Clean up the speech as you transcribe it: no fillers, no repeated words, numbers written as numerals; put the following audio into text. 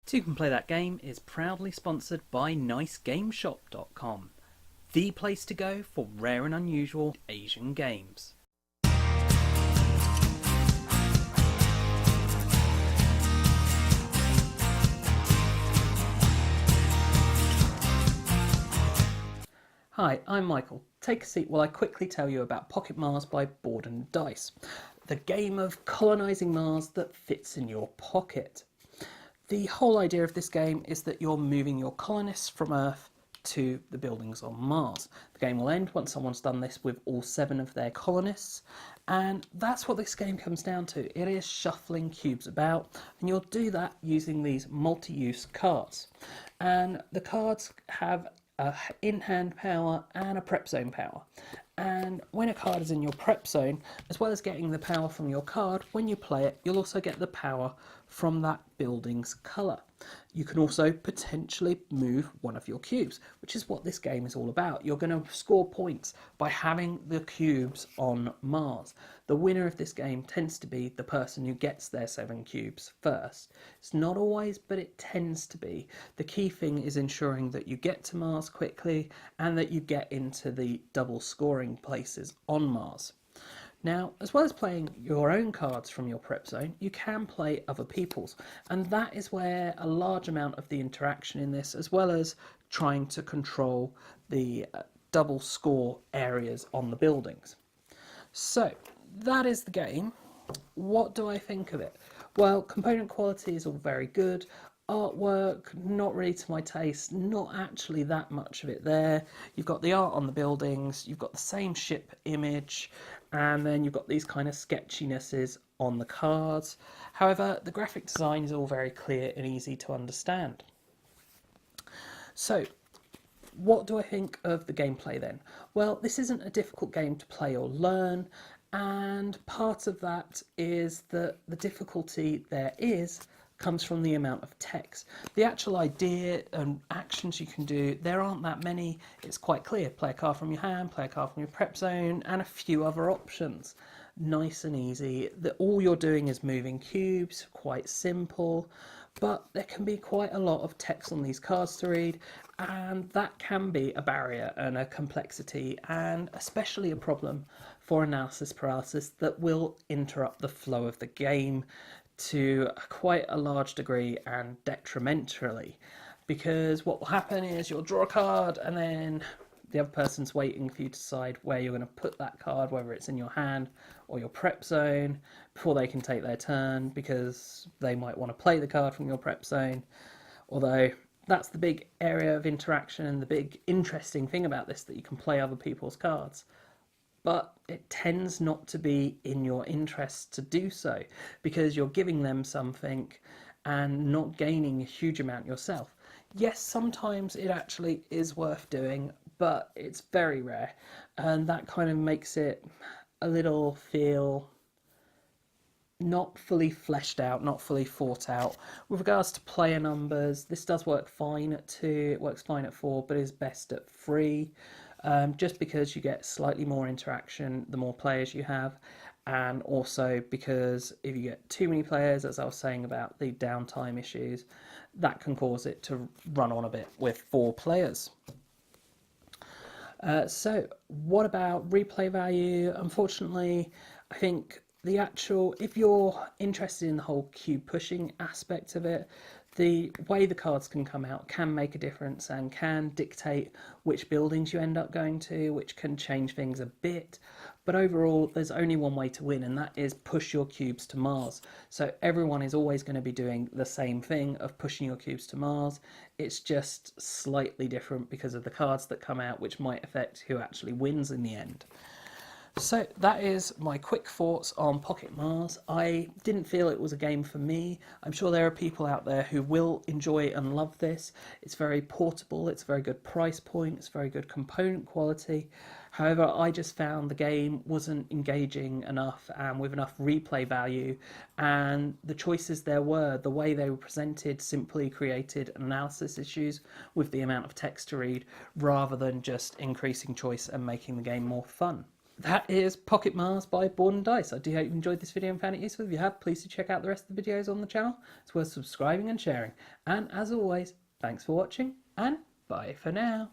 Toucan Play That Game is proudly sponsored by NiceGameShop.com, the place to go for rare and unusual Asian games. Hi, I'm Michael. Take a seat while I quickly tell you about Pocket Mars by Board and Dice, the game of colonising Mars that fits in your pocket. The whole idea of this game is that you're moving your colonists from Earth to the buildings on Mars. The game will end once someone's done this with all 7 of their colonists, and that's what this game comes down to. It is shuffling cubes about, and you'll do that using these multi-use cards. And the cards have a in-hand power and a prep zone power. And when a card is in your prep zone, as well as getting the power from your card, when you play it, you'll also get the power from that building's colour. You can also potentially move one of your cubes, which is what this game is all about. You're going to score points by having the cubes on Mars. The winner of this game tends to be the person who gets their 7 cubes first. It's not always, but it tends to be. The key thing is ensuring that you get to Mars quickly and that you get into the double scoring places on Mars. Now, as well as playing your own cards from your prep zone, you can play other people's, and that is where a large amount of the interaction in this, as well as trying to control the double score areas on the buildings. So, that is the game. What do I think of it? Well, component quality is all very good. Artwork, not really to my taste, not actually that much of it there. You've got the art on the buildings, you've got the same ship image, and then you've got these kind of sketchinesses on the cards. However, the graphic design is all very clear and easy to understand. So, what do I think of the gameplay then? Well, this isn't a difficult game to play or learn, and part of that is that the difficulty there comes from the amount of text. The actual idea and actions you can do, there aren't that many. It's quite clear. Play a card from your hand, play a card from your prep zone, and a few other options. Nice and easy. All you're doing is moving cubes, quite simple, but there can be quite a lot of text on these cards to read, and that can be a barrier and a complexity, and especially a problem for analysis paralysis that will interrupt the flow of the game to quite a large degree and detrimentally, because what will happen is you'll draw a card and then the other person's waiting for you to decide where you're going to put that card, whether it's in your hand or your prep zone, before they can take their turn, because they might want to play the card from your prep zone. Although that's the big area of interaction and the big interesting thing about this, that you can play other people's cards. But it tends not to be in your interest to do so, because you're giving them something and not gaining a huge amount yourself. Yes, sometimes it actually is worth doing, but it's very rare, and that kind of makes it a little feel not fully fleshed out, not fully thought out. With regards to player numbers, this does work fine at 2, it works fine at 4, but is best at 3. Just because you get slightly more interaction the more players you have, and also because if you get too many players, as I was saying about the downtime issues, that can cause it to run on a bit with 4 players. So what about replay value? Unfortunately, I think if you're interested in the whole cube pushing aspect of it, the way the cards can come out can make a difference and can dictate which buildings you end up going to, which can change things a bit. But overall, there's only one way to win, and that is push your cubes to Mars. So everyone is always going to be doing the same thing of pushing your cubes to Mars. It's just slightly different because of the cards that come out, which might affect who actually wins in the end. So that is my quick thoughts on Pocket Mars. I didn't feel it was a game for me. I'm sure there are people out there who will enjoy and love this. It's very portable, it's a very good price point, it's very good component quality. However, I just found the game wasn't engaging enough and with enough replay value, and the choices there were, the way they were presented, simply created analysis issues with the amount of text to read, rather than just increasing choice and making the game more fun. that is Pocket Mars by Board and Dice. I do hope you enjoyed this video and found it useful. If you have, please do check out the rest of the videos on the channel. It's worth subscribing and sharing. And as always, thanks for watching and bye for now.